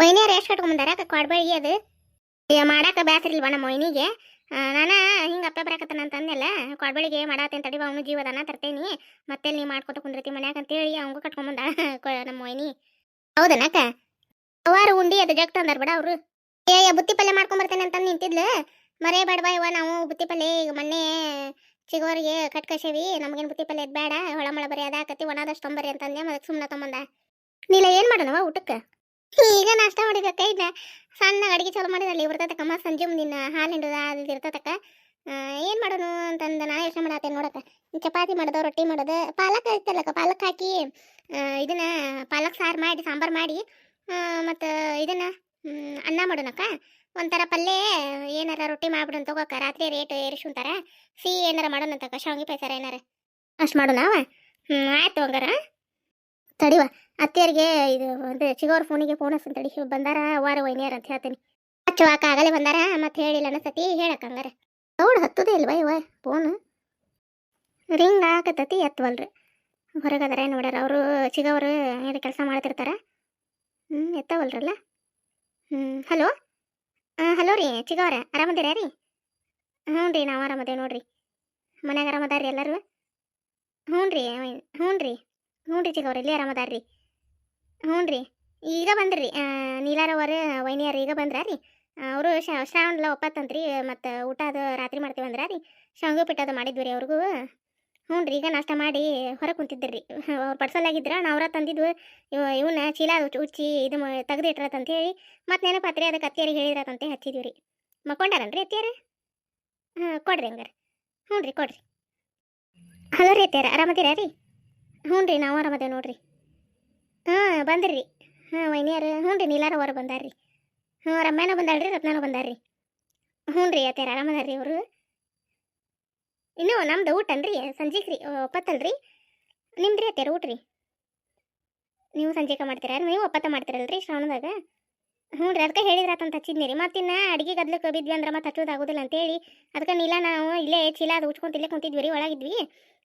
ಮೊಯ್ನಿಯರ್ ಎಷ್ಟು ಕಟ್ಕೊಂಬಂದಾರ ಕೊಡ್ಬೇಡಿ ಅದು ಮಾಡಾಕ ಬ್ಯಾಸರಿ ಇಲ್ವಾ ನಮ್ಮ ಮೊಯ್ನಿಗೆ. ನಾನು ಹಿಂಗೆ ಅಪ್ಪ ಬರಾಕತ್ತಾನ ಅಂತ ಅಂದೆಲ್ಲ ಕೊಡ್ಬೇಳಿಗೆ ಮಾಡಾತೇನೆ ತಡಿವ ಅವನು ಜೀವದಾನ ತರ್ತೇನಿ ಮತ್ತೆ ನೀ ಮಾಡ್ಕೊತ ಕುಂದ್ರತಿ ಮನ್ಯಾಗ ಅಂತೇಳಿ ಅವಂಗೂ ಕಟ್ಕೊಂಬಂದ ನಮ್ಮ ಮೊಯ್ನಿ. ಹೌದನಕ್ಕ ಅವಾರು ಉಂಡಿ ಅದು ಜಗ್ತ ಅಂದಾರ ಬಿಡ ಅವರು. ಬುತ್ತಿ ಪಲ್ಯ ಮಾಡ್ಕೊಂಬರ್ತೇನೆ ಅಂತ ನಿಂತಿದ್ಲು. ಮರೇ ಬೇಡವಾ ಇವ ನಾವು ಬುತ್ತಿ ಪಲ್ಯ ಈಗ ಮೊನ್ನೆ ಚಿಗೋರಿಗೆ ಕಟ್ಕಸೇವಿ ನಮಗೇನು ಬುತ್ತಿ ಪಲ್ಯ ಬೇಡ ಹೊಳಮಳ ಬರೀ ಅದಾಕತಿ ಒಣದಷ್ಟು ತೊಂಬರಿ ಅಂತಂದೆ ಮತ್ತೆ ಸುಮ್ಮನೆ ತೊಂಬಂದ. ನೀಲ ಏನು ಮಾಡೋಣವ ಊಟಕ್ಕೆ? ಈಗ ನಾಷ್ಟ ಮಾಡಿದಕ್ಕ ಇನ್ನ ಸಣ್ಣ ಅಡಿಗೆ ಚಾಲು ಮಾಡಿದಲ್ಲಿ ಇರ್ತತಕ್ಕಮ್ಮ ಸಂಜೆ ಮುಂದಿನ ಹಾಲು ಹಿಂಡುದ ಅದು ಇರ್ತತಕ್ಕ. ಏನು ಮಾಡೋನು ಅಂತಂದು ನಾನು ಯೋಚನೆ ಮಾಡತ್ತೇನೆ ನೋಡಕ್ಕ. ಚಪಾತಿ ಮಾಡೋದು ರೊಟ್ಟಿ ಮಾಡೋದು ಪಾಲಕ್ ಐತಲ್ಲಕ್ಕ ಪಾಲಕ್ ಹಾಕಿ ಇದನ್ನ ಪಾಲಕ್ ಸಾರು ಮಾಡಿ ಸಾಂಬಾರು ಮಾಡಿ ಮತ್ತು ಇದನ್ನ ಅನ್ನ ಮಾಡೋಣಕ್ಕ. ಒಂಥರ ಪಲ್ಯ ಏನಾರ ರೊಟ್ಟಿ ಮಾಡ್ಬಿಡೋಣ ತಗೋಕ ರಾತ್ರಿ ರೇಟ್ ಏರಿಸುಂತಾರ. ಸಿಹಿ ಏನಾರ ಮಾಡೋಣಂತಕ್ಕ ಶಾವಿಗೆ ಪಾಯಸಾರ ಏನಾರ ಅಷ್ಟು ಮಾಡೋಣ. ಆಯ್ತು ಹಂಗಾರ ತಡಿವ ಅತ್ತೆಯರಿಗೆ ಇದು ಒಂದು ಚಿಗೋರ್ ಫೋನಿಗೆ ಫೋನ್ ಹಚ್ಚು ತಡಿ ಬಂದಾರ ವಾರ ವೈನಿಯರ್ ಅಂತ ಹೇಳ್ತೀನಿ. ಹಚ್ಚುವಾಕ ಆಗಲೇ ಬಂದಾರ ಮತ್ತೆ ಹೇಳಿಲ್ಲ ಅನಸತಿ ಹೇಳಕ್ಕ ಹಂಗಾರ. ನೋಡು ಹತ್ತದೇ ಇಲ್ವ ಇವ ಫೋನು ರಿಂಗ್ ಹಾಕತ್ತತಿ ಎತ್ತವಲ್ರಿ. ಹೊರಗದಾರ ನೋಡ್ಯಾರ ಅವರು ಚಿಗವರು ಏನು ಕೆಲಸ ಮಾಡ್ತಿರ್ತಾರ. ಎತ್ತವಲ್ರಲ್ಲ. ಹಲೋ ಹಲೋ ರೀ ಚಿಗವ್ರ ಆರಾಮದಿರ ರೀ? ಹ್ಞೂ ರೀ ನಾವು ಆರಾಮದೇವಿ ನೋಡ್ರಿ. ಮನ್ಯಾಗ ಆರಾಮದಾರ ರೀ ಎಲ್ಲರೂ? ಹ್ಞೂ ರೀ ಹ್ಞೂ ರೀ ಚಿಗವ್ರ ಇಲ್ಲಿ ಆರಾಮದಾರ ರೀ. ಹ್ಞೂ ರೀ ಈಗ ಬಂದ್ರಿ ನೀಲಾರವರು ವೈನಿಯರು ಈಗ ಬಂದ್ರ ರೀ. ಅವರು ಶ್ರಾವಣಲ್ಲ ಒಪ್ಪತ್ತಂತ್ರಿ ಮತ್ತು ಊಟ ಅದು ರಾತ್ರಿ ಮಾಡ್ತೀವಿ ಅಂದ್ರ ರೀ. ಶಾವಿಗೆ ಪಿಟ್ಟು ಅದು ಮಾಡಿದ್ವಿ ರೀ ಅವ್ರಿಗೂ. ಹ್ಞೂ ರೀ ಈಗ ನಾಷ್ಟ ಮಾಡಿ ಹೊರಗೆ ಕುಂತಿದ್ರಿ ಅವ್ರು ಪಡ್ಸಲಾಗಿದ್ರ ನಾವ್ರ ತಂದಿದ್ವು. ಇವನ್ನ ಚೀಲ ಉಚ್ಚಿ ಇದು ತೆಗೆದಿಟ್ರತಂತ ಹೇಳಿ ಮತ್ತೆ ನೆನಪತ್ರಿ ಅದಕ್ಕೆ ಅತ್ತಿಯರಿಗೆ ಹೇಳಿದ್ರತಂತೆ ಹಚ್ಚಿದ್ವಿ ರೀ. ಮಕ್ಕೊಂಡಾರನ್ರಿ ಅತ್ತಿಯರು? ಕೊಡ್ರಿ ಹಂಗಾರೆ. ಹ್ಞೂ ರೀ ಕೊಡ್ರಿ. ಹಲೋ ರೀ ಅತ್ತಿಯರ ಆರಾಮದಿರ ರೀ? ಹ್ಞೂ ರೀ ನಾವು ಆರಾಮದೇವೆ ನೋಡ್ರಿ. ಬಂದ್ರಿ ರೀ. ವೈನಿಯರು ಹ್ಞೂ ರೀ ನೀಲಾರವರು ಬಂದಾರ್ರಿ. ರಮ್ಯಾನ ಬಂದಾಳ್ರಿ ರತ್ನಾನು ಬಂದಾರ್ರಿ. ಹ್ಞೂ ರೀ ಅತ್ಯಾರ ಆರಾಮದಾರ್ರಿ ಅವರು. ಇನ್ನೂ ನಮ್ದು ಊಟನ್ರಿ ಸಂಜೆಗೆ ರೀ ಒಪ್ಪತ್ತಲ್ರಿ. ನಿಮ್ದು ರೀ ಅತ್ಯಾರ ಊಟ ರೀ? ನೀವು ಸಂಜೆಗೆ ಮಾಡ್ತೀರ ನೀವು ಒಪ್ಪತ್ತ ಮಾಡ್ತೀರಲ್ರಿ ಶ್ರಾವಣದಾಗ? ಹ್ಞೂ ರೀ ಅದಕ್ಕೆ ಹೇಳಿದ್ರಾತಂತ ಹಚ್ಚಿದ್ನಿ ರೀ. ಮತ್ತಿನ್ನು ಅಡುಗೆ ಗದ್ಲಕ್ಕೆ ಬಿದ್ವಿ ಅಂದ್ರೆ ಮತ್ತೆ ಹಚ್ಚೋದಾಗೋದಿಲ್ಲ ಅಂತೇಳಿ ಅದಕ್ಕೆ ನೀಲ ನಾವು ಇಲ್ಲೇ ಚೀಲ ಅದು ಉಚ್ಕೊಂತ ಇಲ್ಲೇ ಕುಂತಿದ್ವಿ ರೀ ಒಳಗಿದ್ವಿ.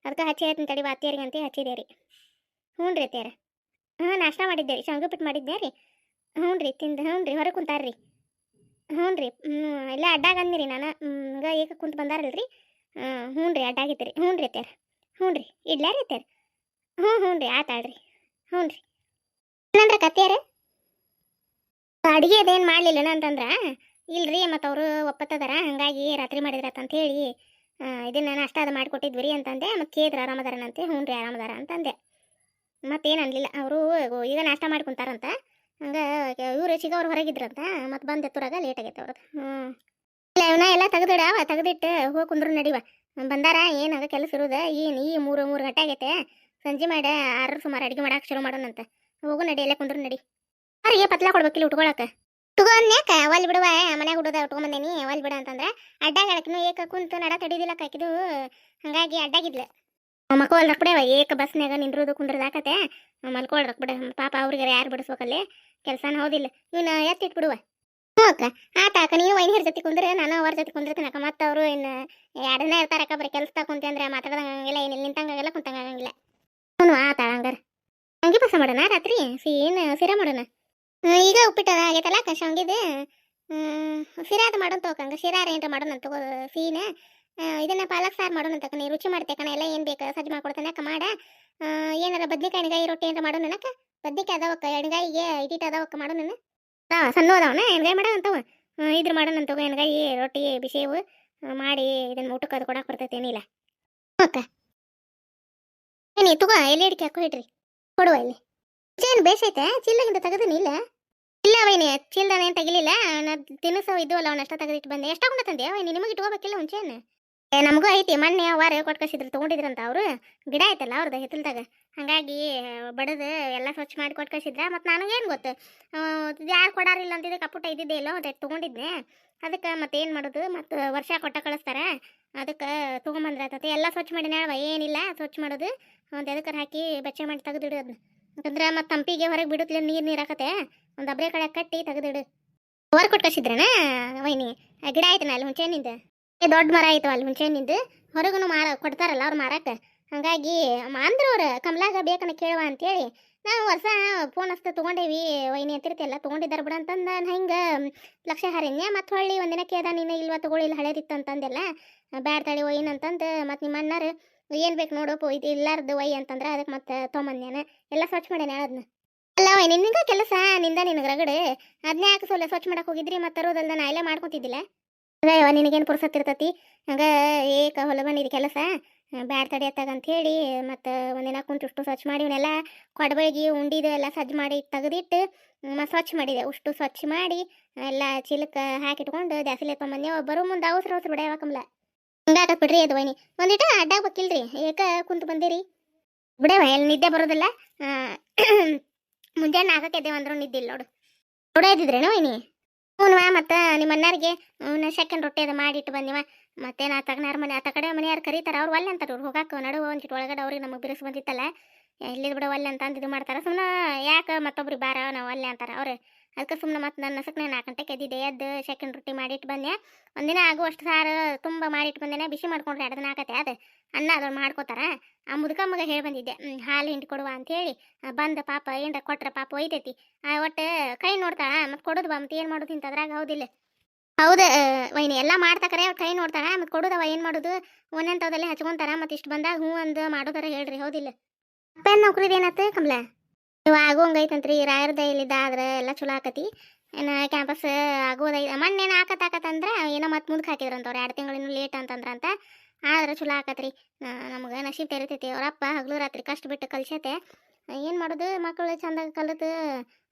ಅದಕ್ಕೆ ಹಚ್ಚಿ ಹೇಳ್ತೀನಿ ತಡಿ ಅತ್ತಿಯರಿಗೆ ಅಂತ ಹಚ್ಚಿದೆ ರೀ. ಹ್ಞೂ ರೀ ಅತ್ಯಾರ. ನಾಷ್ಟ ಮಾಡಿದ್ದೆ ರೀ ಶಾವಿಗೆ ಪಿಟ್ಟು ಮಾಡಿದ್ದೆ ರೀ. ಹ್ಞೂ ರೀ ತಿಂದು ಹ್ಞೂ ರೀ ಹೊರಗೆ ಕುಂತಾರ್ರಿ. ಹ್ಞೂ ರೀ ಇಲ್ಲೇ ಅಡ್ಡಾಗ ಅಂದಿರಿ ನಾನು ಈಗ ಏಕ ಕುಂತು ಬಂದಾರಲ್ರಿ. ಹ್ಞೂ ರೀ ಅಡ್ಡಾಗಿತ್ತು ರೀ. ಹ್ಞೂ ರೀ ಅತ್ಯಾರ. ಹ್ಞೂ ರೀ ಇಡ್ಲಾ ರೀ ಅತ್ಯಾರ? ಹ್ಞೂ ರೀ ಆತಾಳ್ರಿ. ಹ್ಞೂ ರೀ ಏನಂದ್ರೆ ಕತ್ಯಾರ ಅಡುಗೆ ಅದೇನು ಮಾಡಲಿಲ್ಲನ ಅಂತಂದ್ರೆ ಇಲ್ರಿ ಮತ್ತು ಅವರು ಒಪ್ಪತ್ತದಾರ ಹಾಗಾಗಿ ರಾತ್ರಿ ಮಾಡಿದ್ರತಂತ ಹೇಳಿ ಇದನ್ನ ನಾಷ್ಟ ಅದು ಮಾಡಿಕೊಟ್ಟಿದ್ವಿ ರೀ ಅಂತಂದೆ. ಮತ್ತು ಕೇಳಿದ್ರು ಆರಾಮದಾರನಂತೆ. ಹ್ಞೂ ರೀ ಆರಾಮದಾರ ಅಂತಂದೆ. ಮತ್ತೇನು ಅನ್ಲಿಲ್ಲ ಅವರು ಈಗ ನಾಷ್ಟ ಮಾಡ್ಕೊಂತಾರಂತ. ಹಂಗೆ ಇವ್ರು ಚಿಗವ್ರು ಹೊರಗಿದ್ರಂತ ಮತ್ತೆ ಬಂದು ಎತ್ತುರಾಗ ಲೇಟ್ ಆಗೈತೆ ಅವ್ರದ್ದು. ಇಲ್ಲ ಇವನ್ನ ಎಲ್ಲ ತೆಗೆದಿಟ್ಟು ಹೋಗಿ ಕುಂದ್ರು ನಡಿವ ಬಂದಾರ ಏನಾಗ ಕೆಲಸ ಇರೋದು ಏನು ಈ ಮೂರು ಗಂಟೆ ಆಗೈತೆ. ಸಂಜೆ ಮಾಡಿ 6 ಸುಮಾರು ಅಡುಗೆ ಮಾಡಕ್ಕೆ ಶುರು ಮಾಡೋಣಂತ. ಹೋಗು ನಡಿ ಎಲ್ಲ ಕುಂದ್ರು ನಡಿ. ಅವರಿಗೆ ಪತ್ಲ ಕೊಡ್ಬೇಕಿಲ್ಲ ಉಟ್ಕೊಳಕ್ಕೆ ತುಗೋನ್ಯಾಕ ಒಲ್ ಬಿಡುವ ಮನ್ಯಾಗ ಹುಡುದ ಉಟ್ಕೊಂಬಂದೇನಿ ಒಲ್ ಬಿಡ ಅಂತಂದ್ರೆ ಅಡ್ಡಾಗ ಹೇಳಕ್ನು ಏಕ ಕುಂತು ನಡ ತಡಿದಿಲ್ಲ ಕಾಕಿದು ಹಂಗಾಗಿ ಅಡ್ಡಾಗಿದ್ಲು. ಮಲ್ಕೊಳ್ರಕ್ ಬಿಡವ ಏಕ ಬಸ್ನಾಗ ನಿಂದ್ರದು ಕುಂದ್ರದಾಕತೆ ಮಲ್ಕೊಳ್ರಕ್ ಬಿಡ ಪಾಪ ಅವ್ರಿಗೆ ಯಾರು ಬಿಡಿಸ್ಬೇಕಲ್ಲಿ ಕೆಲಸನ ಹೌದಿಲ್ಲ ಇವನ್ನ ಎತ್ತಿಟ್ಬಿಡುವ. ಹ್ಞೂ ಅಕ್ಕ ಆತ ಅಕ್ಕ ನೀವು ವೈನಿಯರ ಜೊತೆ ಕುಂದ್ರೆ ನಾನು ಅವ್ರ ಜೊತೆ ಕುಂದಿರ್ತೀನಕ್ಕ. ಮತ್ತು ಅವರು ಇನ್ನು ಎರಡನೇ ಇರ್ತಾರಕ್ಕ ಬರೀ ಕೆಲಸ ಕುಂತೆ ಅಂದ್ರೆ ಮಾತಾಡ್ದಂಗಿಲ್ಲ ಏನಿಲ್ಲ ನಿಂತಂಗಾಗೆಲ್ಲ ಕುಂತಂಗಾಗಂಗಿಲ್ಲ. ಹ್ಞೂ ಆತ ಹಂಗಾರ ಹಂಗೆ ಪಸ ಮಾಡೋಣ ರಾತ್ರಿ ಏನು ಸಿರಾ ಮಾಡೋಣ. ಈಗ ಉಪ್ಪಿಟ್ಟು ಆಗೈತಲ್ಲ ಅಕ್ಕ ಶಾವಿಗೆದು ಸಿರಾದ ಮಾಡೋಣ ತಗೋಕಂಗ ಶಿರಾರ ಏನ್ರ ಮಾಡೋಣ ತಗೋ ಸೀನ ಇದನ್ನ ಪಾಲಕ್ ಸಾರು ಮಾಡೋಣ ತಕ್ಕ ನೀ ರುಚಿ ಮಾಡ್ತೆ ಕಣ ಎಲ್ಲ ಏನು ಬೇಕು ಸಜ್ಜು ಮಾಡ್ಕೊಡ್ತಾನೆ ಅಕ್ಕ ಮಾಡ. ಏನಾರ ಬದ್ನಿಕಾಯಿ ಎಣ್ಗಾಯಿ ರೊಟ್ಟಿ ಏನಾರ ಮಾಡೋಣ ಅಕ್ಕ. ಬದ್ನಿಕಾಯಿ ಅದಾವಕ್ಕ ಎಣ್ಗಾಯಿಗೆ ಇಟ್ಟಿಟ್ಟು ಅದಾವಕ್ಕ ಮಾಡೋಣ. ಸಣ್ಣ ಅದಾವನ ಎಣ್ಗಾಯಿ ಮಾಡೋಣ ಅಂತವ ಇದ್ರ ಮಾಡೋಣ ಅಂತವ ಎಣ್ಗಾಯಿ ರೊಟ್ಟಿ ಬಿಸಿವು ಮಾಡಿ ಇದನ್ನ ಊಟಕ್ಕೆ ಅದು ಕೊಡಕ್ಕೆ ಬರ್ತೈತೆ ಏನಿಲ್ಲ ಅಕ್ಕ. ಏನಿ ತಗೋ ಎಲ್ಲಿ ಅಡಿಕೆ ಹಾಕೋ ಇಡ್ರಿ ಕೊಡುವ ಇಲ್ಲಿ ಚೇನು ಬೇಸೈತೆ ಚೀಲಗಿಂತ ತೆಗೆದೀನಿ ಇಲ್ಲ ಇಲ್ಲ ವೈನಿ ಚೀಲ್ದಾನ ಏನು ತೆಗಿಲಿಲ್ಲ ನಾ ತಿನ್ನಿಸೋ ಇದ್ವಲ್ಲ ಅವನಷ್ಟ ತೆಗೆದಿಟ್ಟು ಬಂದೆ. ಎಷ್ಟಾಗೊಂಡ ತಂದೆ ವೈನಿ ನಿಮಗೆ ಇಟ್ಕೋಬೇಕಿಲ್ಲ ಹುಂಚೇನು? ನಮಗೂ ಐತಿ ಮೊನ್ನೆ ವಾರ ಕೊಟ್ಕಸಿದ್ರು ತೊಗೊಂಡಿದ್ರಂತ ಅವರು ಗಿಡ ಐತಲ್ಲ ಅವ್ರದ್ದು ಹಿತ್ತಲ್ದಾಗ ಹಾಗಾಗಿ ಬಡದು ಎಲ್ಲ ಸ್ವಚ್ಛ ಮಾಡಿ ಕೊಟ್ಕಸಿದ್ರ. ಮತ್ತು ನನಗೇನು ಗೊತ್ತು ಯಾರು ಕೊಡಾರಿಲ್ಲ ಅಂತಿದ್ದೆ ಕಪ್ಪುಟ ಇದ್ದಿದ್ದೆ ಇಲ್ಲೋ ಅದಕ್ಕೆ ತೊಗೊಂಡಿದ್ದೆ. ಅದಕ್ಕೆ ಮತ್ತೆ ಏನು ಮಾಡೋದು ಮತ್ತು ವರ್ಷ ಕೊಟ್ಟ ಕಳಿಸ್ತಾರೆ ಅದಕ್ಕೆ ತೊಗೊಂಬಂದ್ರತತೆ ಎಲ್ಲ ಸ್ವಚ್ಛ ಮಾಡಿ ನಾಳೆ ಏನಿಲ್ಲ ಸ್ವಚ್ಛ ಮಾಡೋದು ಒಂದು ಎದಕ್ಕೆ ಹಾಕಿ ಬೆಚ್ಚ ಮಾಡಿ ತೆಗೆದಿಡು ಅದನ್ನ. ಯಾಕಂದ್ರೆ ಮತ್ತು ತಂಪಿಗೆ ಹೊರಗೆ ಬಿಡುತ್ತಲೇ ನೀರು ಹಾಕತ್ತೆ ಒಂದು ಅಬ್ರೆ ಕಡೆ ಕಟ್ಟಿ ತೆಗೆದಿಡು. ಹೊರ ಕೊಟ್ಕಸಿದ್ರನ ವೈನಿ ಗಿಡ ಆಯ್ತನ ಅಲ್ಲಿ ಹುಂಚೆನಿಂದ ದೊಡ್ಡ ಮರ ಆಯ್ತು ಅಲ್ಲಿ ಹುಂಚೆನಿಂದ ಹೊರಗೂ ಕೊಡ್ತಾರಲ್ಲ ಅವ್ರು ಮಾರಕ್ಕೆ. ಹಾಗಾಗಿ ಅಂದ್ರೆ ಅವ್ರು ಕಮಲಾಗ ಬೇಕನ್ನ ಕೇಳುವ ಅಂತೇಳಿ ನಾವು ವರ್ಷ ಫೋನ್ ಅಷ್ಟು ತೊಗೊಂಡೇವಿ ವೈನಿ ಅಂತಿರ್ತಿಯಲ್ಲ ತೊಗೊಂಡಿದ್ದಾರೆ ಬಿಡ ಅಂತಂದು ನಾನು ಹಿಂಗೆ ಲಕ್ಷ ಹಾರಿನ್ಯ ಮತ್ತು ಹೊಳ್ಳಿ ಒಂದಿನ ಕೇದ ನೀನು ಇಲ್ವಾ ತೊಗೊಳಿಲ್ಲ ಹಳೇದಿತ್ತು ಅಂತಂದೆಲ್ಲ ಬ್ಯಾಡ್ ತಳಿ ಒಯ್ಯಿನ ಅಂತಂದು ಮತ್ತು ನಿಮ್ಮ ಅಣ್ಣಾರು ಏನು ಬೇಕು ನೋಡಪ್ಪ ಇದು ಇಲ್ಲಾರ್ದು ಒಯ್ ಅಂತಂದ್ರೆ ಅದಕ್ಕೆ ಮತ್ತೆ ತೊಗೊಂಬಂದ್ಯಾನ ಎಲ್ಲ ಸ್ವಚ್ಛ ಮಾಡ್ಯಾನ ಅದನ್ನ ಅಲ್ಲ ವೈನಿ ನಿಂಗ ಕೆಲಸ ನಿಂದ ನಿನಗೆ ರಗಡೆ ಅದನ್ನೇ ಯಾಕೆ ಸ್ವಚ್ಛ ಮಾಡಕ್ಕೆ ಹೋಗಿದ್ರಿ ಮತ್ತು ತರೋದಲ್ದ ನಾ ಎಲ್ಲ ಮಾಡ್ಕೊತಿದ್ದಿಲ್ಲ ಅಯ್ಯವ ನಿನಗೇನು ಪುರ್ಸತ್ತಿರ್ತತಿ ಹಂಗೆ ಏಕ ಹೊಲ ಬಂದಿದ್ದು ಕೆಲಸ ಬ್ಯಾಡ್ ತಡಿಯತ್ತಾಗ ಅಂತ ಹೇಳಿ ಮತ್ತು ಒಂದಿನ ಕುಂತು ಸ್ವಚ್ಛ ಮಾಡಿ ಇವನ್ನೆಲ್ಲ ಕೊಡಬಳಿಗೆ ಉಂಡಿದು ಎಲ್ಲ ಸಜ್ಜು ಮಾಡಿ ತೆಗೆದಿಟ್ಟು ಸ್ವಚ್ಛ ಮಾಡಿದೆ ಉಷ್ಟು ಸ್ವಚ್ಛ ಮಾಡಿ ಎಲ್ಲ ಚೀಲಕ್ಕೆ ಹಾಕಿಟ್ಕೊಂಡು ಜಾಸ್ತಿ ತೊಗೊಂಬಂದೆ ಬರೋ ಮುಂದೆ ಅವಸರ ಬಿಡ್ಯಾವಕಂಬ್ಲ ಹಂಗಾಕತ್ ಬಿಡ್ರಿ ಅದು ವೈನಿ ಒಂದಿಟ ಅಡ್ಡಾಗ ಬೇಕಿಲ್ರಿ ಏಕ ಕುಂತು ಬಂದಿರಿ ಬಿಡವ ಎಲ್ಲಿ ನಿದ್ದೆ ಬರೋದಿಲ್ಲ ಮುಂಜಾನೆ ನಾಲ್ಕಕ್ಕೆ ಅಂದ್ರೂ ನಿದ್ದಿಲ್ಲ ನೋಡು ನೋಡ ಇದ್ದಿದ್ರೇನೋ ವೈನಿ ಹ್ಞೂ ಮತ್ತು ನಿಮ್ಮ ಅಣ್ಣಾರಿಗೆ ಸೆಕೆಂಡ್ ರೊಟ್ಟಿ ಅದು ಮಾಡಿಟ್ಟು ಬಂದಿವ ಮತ್ತೆ ನಾ ತಗನಾರ ಮನೆ ಆತ ಕಡೆ ಮನೆಯಾರು ಕರೀತಾರೆ ಅವ್ರು ಒಲ್ಲೆ ಅಂತಾರೆ ಅವ್ರು ಹೋಗಾಕ ನಡುವ ಒಂದಿಟ್ಟು ಒಳಗಡೆ ಅವ್ರಿಗೆ ನಮಗೆ ಬಿರುಸು ಬಂದಿತ್ತಲ್ಲ ಎಲ್ಲಿದ್ದು ಬಿಡ ಒಲ್ಲೆ ಅಂತ ಇದು ಮಾಡ್ತಾರೆ ಸುಮ್ಮನೆ ಯಾಕೆ ಮತ್ತೊಬ್ರಿಗೆ ಬಾರ ನಾವು ಒಲ್ಲೆ ಅಂತಾರೆ ಅವ್ರು ಅದಕ್ಕೆ ಸುಮ್ಮನೆ ಮತ್ತು ನನ್ನ ನಸಕ್ನೆ 4 ಗಂಟೆಗೆ ಎದ್ದಿದ್ದೆ ಎದ್ದು ಸೆಕೆಂಡ್ ರೊಟ್ಟಿ ಮಾಡಿಟ್ಟು ಬಂದೆ ಒಂದಿನ ಆಗುವಷ್ಟು ಸಾರು ತುಂಬ ಮಾಡಿಟ್ಟು ಬಂದೇನೆ ಬಿಸಿ ಮಾಡ್ಕೊಂಡ್ರೆ 2 ದಿನ ಆಗತ್ತೆ ಅದು ಅನ್ನ ಅದನ್ನು ಮಾಡ್ಕೋತಾರ ಆ ಮುದುಕಮ್ಮಗೆ ಹೇಳಿ ಬಂದಿದ್ದೆ ಹಾಲು ಹಿಂಡಿ ಕೊಡುವ ಅಂತೇಳಿ ಬಂದ ಪಾಪ ಏನ್ರ ಕೊಟ್ರೆ ಪಾಪ ಒಯ್ತೈತಿ ಒಟ್ಟು ಕೈ ನೋಡ್ತಾಳ ಮತ್ತು ಕೊಡೋದು ಬಾ ಮತ್ತು ಏನು ಮಾಡೋದು ಇಂತ ಅದ್ರಾಗ ಹೌದಿಲ್ಲ ಹೌದು ವೈನಿ ಎಲ್ಲ ಮಾಡ್ತಾಕರೆ ಅವ್ರು ಕೈ ನೋಡ್ತಾಳ ಮತ್ತು ಕೊಡೋದವ ಏನು ಮಾಡೋದು ಒಂದೆಂಥದಲ್ಲಿ ಹಚ್ಕೊಂತಾರ ಮತ್ತು ಇಷ್ಟು ಬಂದಾಗ ಹ್ಞೂ ಅಂದು ಮಾಡೋದಾರ ಹೇಳ್ರಿ ಹೌದಿಲ್ಲ ಅಪ್ಪೇನು ನೌಕರಿದು ಏನತ್ತು ಕಮಲ ನೀವು ಆಗೋಂಗೈತಂತ್ರಿ ರಾಯರದ ಇಲ್ಲಿದ್ದ ಆದ್ರೆ ಎಲ್ಲ ಚಲೋ ಆಕತಿ ಏನು ಕ್ಯಾಂಪಸ್ ಆಗೋದೈತೆ ಮಣ್ಣೇನು ಆಕತ್ತಂದ್ರೆ ಏನೋ ಮತ್ತೆ ಮುಂದಕ್ಕೆ ಹಾಕಿದ್ರಂತವ್ರು 2 ತಿಂಗಳಿನೂ ಲೇಟ್ ಅಂತಂದ್ರಂತ ಆದ್ರೆ ಚಲೋ ಆಕತ್ರಿ ನಮ್ಗೆ ನಶೀಬ್ ತೆರಿತೈತಿ ಅವರಪ್ಪ ಹಗಲು ರಾತ್ರಿ ಕಷ್ಟ ಬಿಟ್ಟು ಕಲ್ಸೈತೆ ಏನು ಮಾಡೋದು ಮಕ್ಕಳು ಚಂದಾಗ ಕಲಿತು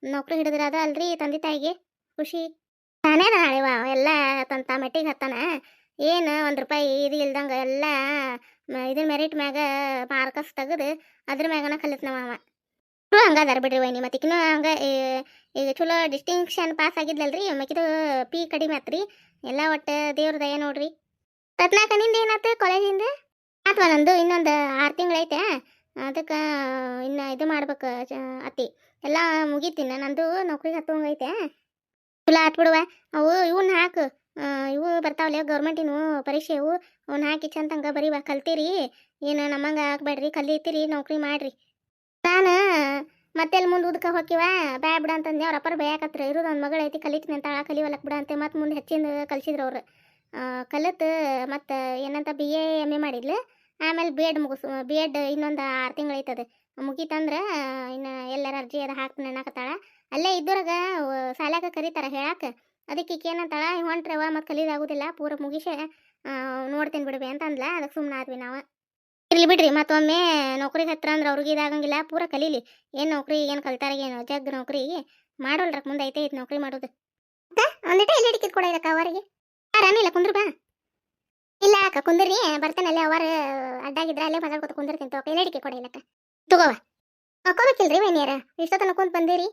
ನೌಕರಿ ಹಿಡಿದ್ರೆ ಅದು ಅಲ್ರಿ ತಂದೆ ತಾಯಿಗೆ ಖುಷಿ ನಾನೇ ನಾಳೆವ ಎಲ್ಲ ತಂತ ಮೆಟ್ಟಿಗೆ ಹತ್ತಾನ ಏನು 1 ರೂಪಾಯಿ ಇದು ಇಲ್ದಂಗೆ ಎಲ್ಲ ಇದನ್ನ ಮೆರಿಟ್ ಮ್ಯಾಗ ಮಾರ್ಕಸ್ ತೆಗೆದು ಅದ್ರ ಮ್ಯಾಗನ ಕಲಿತ್ ನಮ್ಮ ಹಂಗದಾರ ಬಿಡ್ರಿ ವೈನಿ ಮತ್ತಿಕ್ಕಿನೂ ಹಂಗೆ ಈಗ ಚಲೋ ಡಿಸ್ಟಿಂಕ್ಷನ್ ಪಾಸ್ ಆಗಿದ್ಲಲ್ರಿ ಮಕ್ಕಿದು ಪಿ ಕಡಿಮೆ ಆತ್ರಿ ಎಲ್ಲ ಒಟ್ಟು ದೇವ್ರ ದಯ ನೋಡ್ರಿ ರತ್ನಾಕ ನಿಂದ ಏನಾಯ್ತು ಕಾಲೇಜಿಂದ ಅಥವಾ ನಂದು ಇನ್ನೊಂದು 6 ತಿಂಗಳೈತೆ ಅದಕ್ಕೆ ಇನ್ನು ಇದು ಮಾಡ್ಬೇಕು ಅತ್ತಿ ಎಲ್ಲ ಮುಗೀತೀನಿ ನಂದು ನೌಕರಿಗೆ ಹತ್ತೋಂಗೈತೆ ಚಲೋ ಆತ್ ಬಿಡುವ ಅವು ಇವನ್ನ ಹಾಕು ಇವು ಬರ್ತಾವಲ್ಲ ಗೌರ್ಮೆಂಟಿನವು ಪರೀಕ್ಷೆ ಇವು ಅವ್ನ ಹಾಕಿ ಚಂದಂಗೆ ಬರೀವ ಕಲ್ತೀರಿ ಏನು ನಮ್ಮಂಗೆ ಹಾಕ್ಬೇಡ್ರಿ ಕಲಿತೀರಿ ನೌಕರಿ ಮಾಡ್ರಿ ನಾನು ಮತ್ತೆಲ್ಲಿ ಮುಂದೆ ಉದ್ಕ ಹೋಗಿವ ಬ್ಯಾ ಬಿಡ ಅಂತಂದೆ ಅವ್ರ ಅಪ್ಪರ ಬೇಯಾಕತ್ರ ಇರೋದು ಒಂದು ಮಗಳು ಐತಿ ಕಲಿತೀನಿ ಅಂತ ಕಲಿವಲ್ಲಕ್ಕೆ ಬಿಡ ಅಂತೆ ಮತ್ತು ಮುಂದೆ ಹೆಚ್ಚಿನ ಕಲಿಸಿದ್ರು ಅವ್ರು ಕಲಿತು ಮತ್ತು ಏನಂತ BA MA ಮಾಡಿದ್ಲು ಆಮೇಲೆ ಬಿ ಎಡ್ ಇನ್ನೊಂದು 6 ತಿಂಗಳೈತದ ಮುಗೀತಂದ್ರೆ ಇನ್ನು ಎಲ್ಲರ ಅರ್ಜಿ ಅದು ಹಾಕ್ತೀನಿ ಅನ್ನಕತ್ತಾಳ ಅಲ್ಲೇ ಇದ್ದವ್ರಾಗ ಶಾಲ್ಯಾಗ ಕರೀತಾರೆ ಹೇಳಕ್ಕೆ ಅದಕ್ಕೆ ಈಕೆ ಏನಂತಾಳ ಹೊಂಟ್ರವ ಮತ್ತು ಕಲಿದಾಗೋದಿಲ್ಲ ಪೂರ ಮುಗಿಸೆ ನೋಡ್ತೀನಿ ಬಿಡ್ಬಿ ಅಂತ ಅಂದ್ಲ ಅದಕ್ಕೆ ಸುಮ್ಮನೆ ಆದ್ವಿ ನಾವು ಇರ್ಲಿ ಬಿಡ್ರಿ ಮತ್ತೊಮ್ಮೆ ನೌಕರಿಗೆ ಹತ್ರ ಅಂದ್ರೆ ಅವ್ರಿಗೆ ಇದಾಗಂಗಿಲ್ಲ ಪೂರ ಕಲೀಲಿ ಏನು ನೌಕರಿ ಏನು ಕಲ್ತಾರಿಗೇನು ಜಗ್ ನೌಕರಿ ಮಾಡೋಲ್ರಕ್ಕೆ ಮುಂದೆ ಐತೆ ನೌಕರಿ ಮಾಡೋದು ಒಂದಿಟ ಎಲ್ಲಿ ಹಿಡಿಕಿದ್ ಕೊಡ ಇದಕ್ಕೆ ಅವರಿಗೆ ಆರಾಮಿಲ್ಲ ಕುಂದ್ರ ಬಾ ಇಲ್ಲ ಅಕ್ಕ ಕುಂದ್ರಿ ಬರ್ತಾನೆ ಅಲ್ಲೇ ಅವರ ಅಡ್ಡಾಗಿದ್ರೆ ಅಲ್ಲೇ ಮಾತಾಡ್ಕೊತ ಕುಂದಿರ್ತೀನಿ ತಗೋ ಎಲ್ಲಿ ಹಿಡಿಕೆ ಕೊಡ ಇಲ್ಲಕ್ಕ ತಗೋವ ಹಾಕೋಬೇಕಿಲ್ರಿ ವೈನಿಯರ ಇಷ್ಟೊತ್ತನ ಕುಂತ ಬಂದಿರಿ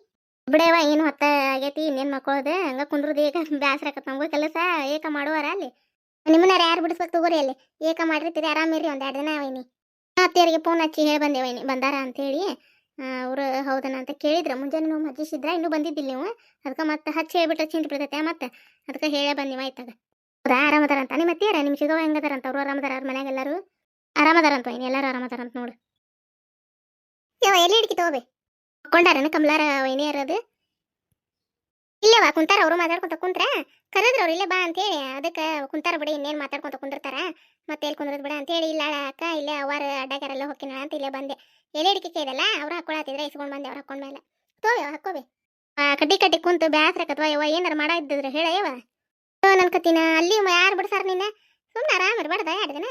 ಬಿಡವ ಏನು ಹೊತ್ತ ಆಗೈತಿ ಇನ್ನೇನು ಮಕ್ಕಳದು ಹಂಗೆ ಕುಂದ್ರದು ಏಕ ಬ್ಯಾಸ್ರ ಆಕತ್ ನಮಗೂ ಕೆಲಸ ಏಕ ಮಾಡುವಾರ ಅಲ್ಲಿ ನಿಮ್ಮನ್ನ ಯಾರು ಬಿಡಿಸ್ಬೇಕು ತಗೋರಿ ಅಲ್ಲಿ ಏಕ ಮಾಡಿರ್ತೀರಿ ಆರಾಮಿರಿ ಒಂದು 2 ದಿನ ವೈನಿ ಅತ್ತೆಯರಿಗೆ ಫೋನ್ ಹಚ್ಚಿ ಹೇಳಿ ಬಂದೆ ವೈನಿ ಬಂದಾರ ಅಂತೇಳಿ ಅವರು ಹೌದನ ಅಂತ ಕೇಳಿದ್ರೆ ಮುಂಜಾನೆ ನಾವು ಮಜ್ಜಿಸಿದ್ರೆ ಇನ್ನೂ ಬಂದಿದ್ದಿಲ್ಲ ನೀವು ಅದಕ್ಕೆ ಮತ್ತೆ ಹಚ್ಚಿ ಹೇಳ್ಬಿಟ್ರೆ ಚಿಂತೆ ಬಿಡ್ತೈತೆ ಮತ್ತೆ ಅದಕ್ಕೆ ಹೇಳೇ ಬಂದಿವ ಆಯ್ತಾಗ ಹೌದಾ ಆರಾಮದಾರ ಅಂತ ನಿಮ್ಮ ಅತ್ತೆಯರ ನಿಮ್ಮ ಸಿಗವ ಹೆಂಗದಾರಂತ ಅವ್ರು ಆರಾಮದಾರ ಅವ್ರ ಮನ್ಯಾಗ ಎಲ್ಲರೂ ಆರಾಮದಾರಂತ ವೈನಿ ಎಲ್ಲರೂ ಆರಾಮದಾರಂತ ನೋಡು ಯಾವ ಎಲ್ಲಿ ಹಿಡಿಕಿ ತಗೋಬೇ ಕೊಂಡಾರನ ಕಮಲಾರ ವೈನಿಯರದು ಇಲ್ಲವ ಕುಂತಾರ ಅವರು ಮಾತಾಡ್ಕೊಂತ ಕುಂತ್ರ ಕರೆದ್ರ ಅವ್ರು ಇಲ್ಲೇ ಬಾ ಅಂತೇಳಿ ಅದಕ್ಕೆ ಕುಂತಾರ ಬಿಡಿ ಇನ್ನೇನು ಮಾತಾಡ್ಕೊಂತ ಕುಂದಿರ್ತಾರ ಮತ್ತೆ ಎಲ್ಲಿ ಕುಂದ್ರದ್ ಬಿಡ ಅಂತೇಳಿ ಇಲ್ಲ ಅಕ್ಕ ಇಲ್ಲೇ ಅವರ ಅಡ್ಡಾಗಾರೆಲ್ಲ ಹೋಗ್ತೀನಿ ಅಂತ ಇಲ್ಲೇ ಬಂದೆ ಎಲೆ ಹಿಡಿಕೆ ಇದೆಲ್ಲ ಅವ್ರು ಹಾಕೊಳತ್ತಿದ್ರೆ ಇಸ್ಕೊಂಡು ಬಂದೆ ಅವ್ರು ಹಾಕೊಂಡ್ಮೇಲೆ ತೋವೆ ಹಾಕೋವೆ ಕಡ್ಡಿ ಕುಂತು ಬ್ಯಾಸ್ರಕತ್ವ ಯವ ಏನಾರು ಮಾಡ ಇದ್ದಿದ್ರೆ ಹೇಳ ಯವ ನನ್ ಕತ್ತಿನ ಅಲ್ಲಿ ಯಾರು ಬಿಡ್ಸಾರ ನಿನ್ನ ಸುಮ್ಮನೆ ಆರಾಮ ಇರ್ಬಾರ್ದ 2 ದಿನ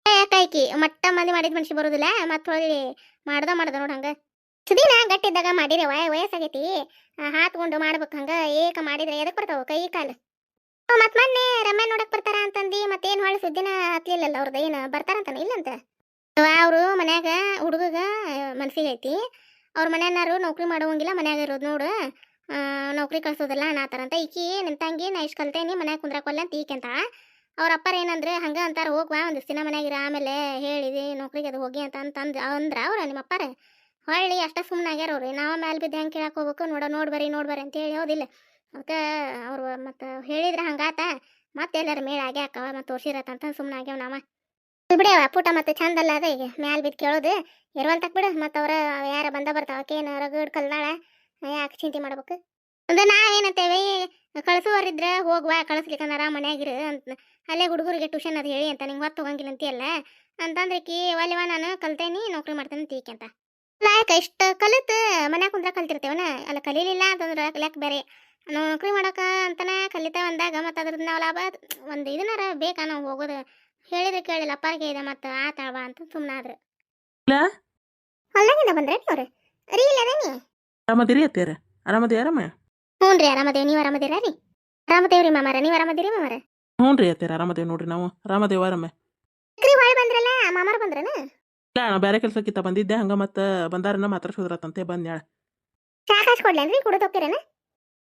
ಯಾಕಾಯ್ಕಿ ಮಟ್ಟ ಮಂದಿ ಮಾಡಿದ ಮನುಷ್ಯ ಬರೋದಿಲ್ಲ ಮತ್ತೆ ಹೊಳ್ಳಿ ಮಾಡ್ದ ನೋಡ್ ಹಂಗ ಸುದೀನ ಗಟ್ಟಿದ್ದಾಗ ಮಾಡಿರಿ ವಯಸ್ಸಾಗೈತಿ ಹಾತ್ಕೊಂಡು ಮಾಡ್ಬೇಕು ಹಂಗ ಏಕ ಮಾಡಿದ್ರೆ ಎದಕ್ ಬರ್ತಾವ ಕೈ ಕಾಲು ಮತ್ ಮೊನ್ನೆ ರಮ್ಯ ನೋಡಕ್ ಬರ್ತಾರ ಅಂತಂದಿ ಮತ್ತೇನ್ ಹೊಳ್ಳಿ ಸುದ್ದಿನ ಹತ್ಲಿಲ್ಲಲ್ಲ ಅವ್ರದ್ದು ಏನು ಬರ್ತಾರಂತಾನ ಇಲ್ಲಂತ ಅವರು ಮನ್ಯಾಗ ಹುಡುಗಗ ಮನ್ಸಿಗೆ ಐತಿ ಅವ್ರ ಮನೆಯನ್ನಾರು ನೌಕರಿ ಮಾಡೋಂಗಿಲ್ಲ ಮನ್ಯಾಗ ಇರೋದು ನೋಡು ನೌಕರಿ ಕಳ್ಸೋದಿಲ್ಲ ಅನ್ನತಾರಂತ ಈಕಿ ನಿಮ್ ತಂಗಿ ನಾ ಇಷ್ಟು ಕಲ್ತೇನಿ ಮನ್ಯಾಗ ಕುಂದ್ರಕೊಲ್ಲ ಅಂತ ಈಕೆಂತ ಅವ್ರ ಅಪ್ಪರ ಏನಂದ್ರೆ ಹಂಗ ಅಂತಾರ ಹೋಗ್ವಾ ಒಂದಿಷ್ಟು ದಿನ ಮನ್ಯಾಗಿರ ಆಮೇಲೆ ಹೇಳಿದಿ ನೌಕರಿಗೆ ಅದು ಹೋಗಿ ಅಂತಂದು ಅಂದ್ರ ಅವ್ರ ನಿಮ್ಮ ಅಪ್ಪಾರ ಹೊಳ್ಳಿ ಅಷ್ಟ ಸುಮ್ಮನೆ ಆಗ್ಯಾರ ಅವ್ರಿ ನಾವು ಮೇಲೆ ಬಿದ್ದು ಹೆಂಗೆ ಕೇಳಕ್ಕೆ ಹೋಗ್ಬೇಕು ನೋಡ್ಬರಿ ಅಂತ ಹೇಳಿ ಹೌದಿಲ್ಲ ಅದಕ್ಕೆ ಅವ್ರು ಮತ್ತು ಹೇಳಿದ್ರೆ ಹಂಗಾತ ಮತ್ತೆ ಎಲ್ಲರ ಮೇಳ ಆಗ್ಯಾಕವ ಮತ್ತು ತೋರ್ಸಿರತ್ತಂತ ಸುಮ್ಮನೆ ಆಗ್ಯಾವ ನಾವ ಬಿಡವ ಪುಟ ಮತ್ತೆ ಚಂದ ಅಲ್ಲ ಅದ ಈಗ ಮ್ಯಾಲ್ ಬಿದ್ದು ಕೇಳೋದು ಇರುವಂತಕ್ ಬಿಡು ಮತ್ತೆ ಅವ್ರ ಯಾರ ಬಂದ ಬರ್ತಾವ ಆಕೇನು ರಗಡ್ ಕಲ್ದಾಳ ಯಾಕೆ ಚಿಂತೆ ಮಾಡ್ಬೇಕು ಅಂದ್ರೆ ನಾವೇನಂತೇವೆ ಕಳ್ಸುವರಿದ್ರ ಹೋಗ್ವಾ ಕಳಿಸ್ಲಿಕ್ಕಂದ್ರ ಮನ್ಯಾಗಿರು ಅಂತ ಅಲ್ಲೇ ಹುಡುಗರಿಗೆ ಟ್ಯೂಷನ್ ಅದು ಹೇಳಿ ಅಂತ ನಿಂಗೆ ಹೊತ್ತು ಹೋಗಂಗಿಲ್ಲ ಅಂತೀಯಲ್ಲ ಅಂತಂದ್ರೆ ಕಿ ಒಲಿವಾ ನಾನು ಕಲ್ತೇನಿ ನೌಕರಿ ಮಾಡ್ತೇನೆ ತೀಕೆ ಅಂತ ಯಾಕೆ ಇಷ್ಟು ಕಲಿತು ಮನ್ಯಾಗ ಕುಂದ್ರ ಕಲ್ತಿರ್ತೇವನ ಅಲ್ಲ ಕಲೀಲಿಲ್ಲ ಅಂತಂದ್ರೆ ಲೆಕ್ಕ ಬೇರೆ ನೌಕರಿ ಮಾಡಕ ಅಂತನ ಕಲಿತಾ ಬಂದಾಗ ಮತ್ತು ಅದ್ರದ್ದು ನಾವು ಲಾಭ ಒಂದು ಇದನ್ನಾರ ಬೇಕಾ ನಾವು ಹೋಗೋದು ಹೇಳಿದ್ರೆ ಕೇಳಿಲ್ಲ ಅಪ್ಪಾರಿಗೆ ಇದೆ ಮತ್ತು ಆತಾಳ್ವಾ ಅಂತ ಸುಮ್ಮನಾದ್ರು ಇಲ್ಲ ಹೊಲ್ದಾಗಿಂದ ಬಂದ್ರೆ ಅವ್ರು ರೀ ಇಲ್ಲ ನೀ ಆರಾಮದಿರಿ ಅತ್ತೀರ ಆರಾಮದಿ ಆರಾಮ ಹ್ಞೂ ರೀ ಆರಾಮದೇವ್ ನೀವು ಆರಾಮದಿರಾ ರೀ ಆರಾಮದೇವ್ರಿ ಮಾಮಾರ ನೀವು ಆರಾಮದಿರಿ ಮಾಮಾರ ಹ್ಞೂ ರೀ ಅತ್ತೀರ ಆರಾಮದೇವ್ ನೋಡ್ರಿ ನಾವು ಆರಾಮದೇವ ಆರಾಮ ಕ್ರಿ ಹೊಳ್ ಬಂದ್ರಲ್ಲ ಮಾಮಾರ ಬಂದ್ರನ ಇಲ್ಲ ನಾ ಬೇರೆ ಕೆಲ್ಸಕ್ಕಿಂತ ಬಂದಿದ್ದೆ ಹಂಗ ಮತ್ತೆ ಬಂದಾರನ್ನ ಮಾತಾಡ್ಸೋದ್ರತ್ತಂತೆ ಬಂದ್ಯಾಳ ಚಾ ಕಾಸ್ ಕೊಡ್ಲೇನ್ರಿ ಕುಡಿದು ಹೋಗ್ತೀರೇನ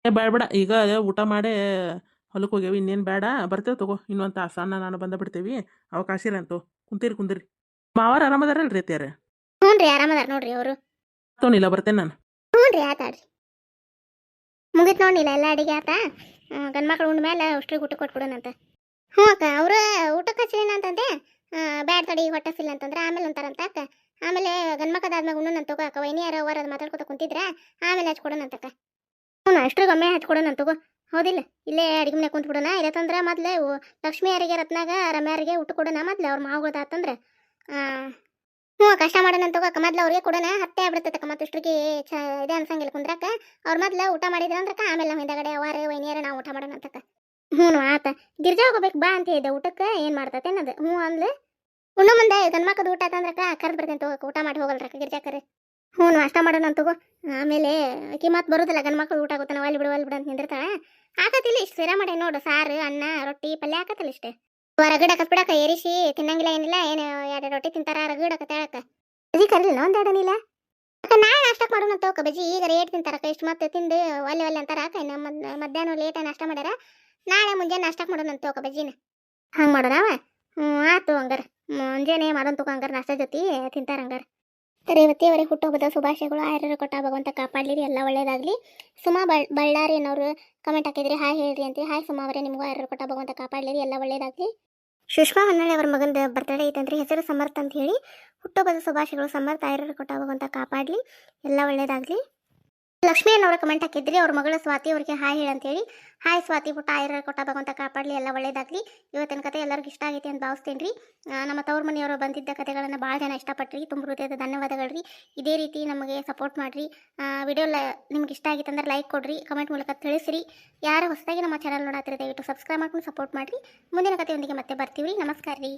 ಬೇಡ ಬೇಡ ಈಗ ಊಟ ಮಾಡಿ ಹೊಲಕ್ಕೆ ಹೋಗ್ಯಾವಿ ಇನ್ನೇನು ಬೇಡ ಬರ್ತೇವೆ ತಗೋ ಇನ್ನೊಂದು ತಾಸು ಅನ್ನ ನಾನು ಬಂದ ಬಿಡ್ತೇವಿ ಅವಕಾಶ ಇಲ್ಲ ಅಂತೂ ಕುಂತೀರಿ ಮಾವಾರ ಆರಾಮದಾರಲ್ರಿ ಅತ್ಯಾರ ಹ್ಞೂ ರೀ ಆರಾಮದಾರ ನೋಡ್ರಿ ಅವರು ತೊನಿಲ್ಲ ಬರ್ತೇನೆ ನಾನು ಹ್ಞೂ ರೀ ಆತಾಡ್ರಿ ಮುಗಿತ್ ನೋಡಿಲ್ಲ ಎಲ್ಲ ಅಡಿಗೆ ಆತ ಗಂಡ್ಮಕ್ಳು ಉಂಡ ಮೇಲೆ ಅಷ್ಟ್ರಿಗೆ ಊಟ ಕೊಟ್ಬಿಡೋಣಂತ ಹ್ಞೂ ಅಕ್ಕ ಅವರು ಊಟಕ್ಕೆ ಹಚ್ಚಿಲ್ಲ ಅಂತಂದೆ ಬ್ಯಾಡ್ ತಡಿ ಹೊಟ್ಟೆ ಸಿಲ್ಲ ಅಂತಂದ್ರೆ ಆಮೇಲೆ ಅಂತಾರಂತ ಅಕ್ಕ ಆಮೇಲೆ ಗಂಡ್ಮಕ್ಕದಾದ್ಮೇಲೆ ಉಣ್ಣು ತಗೋ ಅಕ್ಕ ವೈನಿಯರ ಅವರ ಅದು ಮಾತಾಡ್ಕೊತ ಕುಂತಿದ್ರೆ ಆಮೇಲೆ ಹಚ್ಕೊಡೋಣಂತಕ್ಕ ಹ್ಞೂ ಅಷ್ಟ್ರಿಗೆ ಒಮ್ಮೆ ಹಚ್ಕೊಡೋಣ ತಗೋ ಹೌದಿಲ್ಲ ಇಲ್ಲೇ ಅಡಿಗೆ ಮನೆ ಕುಂತ್ ಬಿಡೋಣ ಇಲ್ಲತ್ತಂದ್ರೆ ಮೊದಲೇ ಲಕ್ಷ್ಮಿಯರಿಗೆ ರತ್ನಾಗ ರಮ್ಯಾರಿಗೆ ಊಟ ಕೊಡೋಣ ಮೊದಲು ಅವ್ರ ಮಾವುಗಳದಾತಂದ್ರೆ ಹ್ಞೂ ಕಷ್ಟ ಮಾಡೋಣ ತಗೋ ಅಕ್ಕ ಮೊದ್ಲು ಅವ್ರಿಗೆ ಕೊಡೋಣ ಹತ್ತೆ ಆಗ್ಬಿಡ್ತಕ್ಕ ಮತ್ತು ಇಷ್ಟ್ರಿಗೆ ಇದೆ ಅನ್ಸಂಗಿಲ್ಲ ಕುಂದ್ರಕ್ಕ ಅವ್ರ ಮೊದ್ಲು ಊಟ ಮಾಡಿದ್ರೆ ಅಂದ್ರಕ್ಕ ಆಮೇಲೆ ನಾವು ಹಿಂದಗಡೆ ಅವಾರ ವೈನಿಯರ ನಾವು ಊಟ ಮಾಡೋಣ ಅಂತಕ್ಕ ಹ್ಞೂ ಆತ ಗಿರ್ಜಾ ಹೋಗ್ಬೇಕು ಬಾ ಅಂತ ಹೇಳಿದ್ದೆ ಊಟಕ್ಕೆ ಏನು ಮಾಡ್ತತೆ ಅನ್ನೋದು ಹ್ಞೂ ಅಂದ್ಲು ಉಣ್ಣು ಮುಂದೆ ಗಂಡ್ಮಕ್ಕದ ಊಟ ಆತಂದ್ರಕ್ಕ ಕರ್ದು ಬರ್ತೇನೆ ತಗೋ ಊಟ ಮಾಡಿ ಹೋಗಲ್ರಕ್ಕ ಗಿರ್ಜಾಕರ್ ಹ್ಞೂ ಅಷ್ಟ ಮಾಡೋಣ ತಗೋ ಆಮೇಲೆ ಆಕಿ ಮತ್ತೆ ಬರೋದಿಲ್ಲ ಗಂಡ್ಮಕ್ಳು ಊಟ ಆಗುತ್ತೆ ನಾವು ಅಲ್ಲಿ ಬಿಡು ಅಂತ ನಿಂದಿರ್ತಾಳೆ ಆಕತಿಲ್ಲ ಇಷ್ಟು ಸಿರಾ ಮಾಡಿ ನೋಡು ಸಾರು ಅನ್ನ ರೊಟ್ಟಿ ಪಲ್ಯ ಆಕತ್ತಲ್ಲ ಇಷ್ಟೇ ರಗಡ ಕಸ್ಬಿಡಕ ಏರಿಸಿ ತಿನ್ನಂಗಿಲ್ಲ ಏನಿಲ್ಲ ಏನು ಎರಡು ರೊಟ್ಟಿ ತಿಂತಾರ ರಗಡಕ ತೇಳಕ ಬಜ್ಜಿ ಕರಿಲಿಲ್ಲ ಒಂದೆರಡನಿಲ್ಲ ಅಕ್ಕ ನಾಳೆ ನಾಷ್ಟಕ್ಕೆ ಮಾಡೋಣ ತಗೋಕ ಬಜ್ಜಿ ಈಗ ರೇಟ್ ತಿಂತಾರಕ್ಕ ಇಷ್ಟು ಮತ್ತೆ ತಿಂದು ಒಲ್ಲೆ ಅಂತಾರ ಅಕ್ಕ ನಮ್ಮ ಮಧ್ಯಾಹ್ನ ಲೇಟ್ ನಾಷ್ಟ ಮಾಡ್ಯಾರ ನಾಳೆ ಮುಂಜಾನೆ ನಾಷ್ಟಕ್ಕೆ ಮಾಡೋಣ ತಗೋಕ ಬಜ್ಜಿನ ಹಂಗೆ ಮಾಡೋಣವ ಹ್ಞೂ ಆತು ಹಂಗಾರ ಮುಂಜಾನೆ ಮಾಡೋಣ ತಗೋ ಹಂಗಾರ ನಾಷ್ಟ ಜೊತೆ ತಿಂತಾರ ಹಂಗಾರ ರೇವತಿ ಅವರಿಗೆ ಹುಟ್ಟುಹಬ್ಬದ ಶುಭಾಶಯಗಳು ಆಯರ ಕೊಟ್ಟ ಭಗವಂತ ಕಾಪಾಡಲಿರಿ ಎಲ್ಲ ಒಳ್ಳೇದಾಗಲಿ ಸುಮಾ ಬಳ್ಳಾರಿ ಅನ್ನೋರು ಕಮೆಂಟ್ ಹಾಕಿದ್ರಿ ಹಾಯ್ ಹೇಳ್ರಿ ಅಂತ ಹಾಯ್ ಸುಮಾ ಅವರೇ ನಿಮಗೂ ಆಯರ ಕೊಟ್ಟ ಭಗವಂತ ಕಾಪಾಡಲಿರಿ ಎಲ್ಲ ಒಳ್ಳೇದಾಗಲಿ ಸುಷ್ಮಾ ಹೊನ್ನಾಳಿ ಅವರ ಮಗಂದು ಬರ್ತಡೇ ಐತಂದ್ರೆ ಹೆಸರು ಸಮರ್ಥ ಅಂತ ಹೇಳಿ ಹುಟ್ಟುಹಬ್ಬದ ಶುಭಾಶಯಗಳು ಸಮರ್ಥ ಆಯರ ಕೊಟ್ಟ ಭಗವಂತ ಕಾಪಾಡಲಿ ಎಲ್ಲ ಒಳ್ಳೇದಾಗಲಿ ಲಕ್ಷ್ಮಿ ಅನ್ನೋರು ಕಮೆಂಟ್ ಹಾಕಿದ್ರಿ ಅವ್ರ ಮಗಳು ಸ್ವಾತಿ ಅವರಿಗೆ ಹಾಯ್ ಹೇಳಿ ಅಂತೇಳಿ ಹಾಯ್ ಸ್ವಾತಿ ಪುಟ್ಟ ಆಯರ ಕೊಟ್ಟ ಭಗವಂತ ಕಾಪಾಡಲಿ ಎಲ್ಲ ಒಳ್ಳೇದಾಗಲಿ ಇವತ್ತಿನ ಕತೆ ಎಲ್ಲರಿಗೂ ಇಷ್ಟ ಆಗೈತಿ ಅಂತ ಭಾವಿಸ್ತೇನೆ ರೀ ನಮ್ಮ ತವ್ರ ಮನೆಯವರು ಬಂದಿದ್ದ ಕತೆಗಳನ್ನು ಭಾಳ ಜನ ಇಷ್ಟಪಟ್ರಿ ತುಂಬ ಹೃದಯದ ಧನ್ಯವಾದಗಳು ರೀ ಇದೇ ರೀತಿ ನಮಗೆ ಸಪೋರ್ಟ್ ಮಾಡಿರಿ ವಿಡಿಯೋ ನಿಮ್ಗೆ ಇಷ್ಟ ಆಗಿತ್ತು ಅಂದ್ರೆ ಲೈಕ್ ಕೊಡ್ರಿ ಕಮೆಂಟ್ ಮೂಲಕ ತಿಳಿಸ್ರಿ ಯಾರು ಹೊಸದಾಗಿ ನಮ್ಮ ಚಾನಲ್ ನೋಡತ್ತಿರಿ ದಯವಿಟ್ಟು ಸಬ್ಸ್ಕ್ರೈಬ್ ಮಾಡ್ಕೊಂಡು ಸಪೋರ್ಟ್ ಮಾಡಿರಿ ಮುಂದಿನ ಕತೆಯೊಂದಿಗೆ ಮತ್ತೆ ಬರ್ತೀವಿ ರೀ ನಮಸ್ಕಾರ ರೀ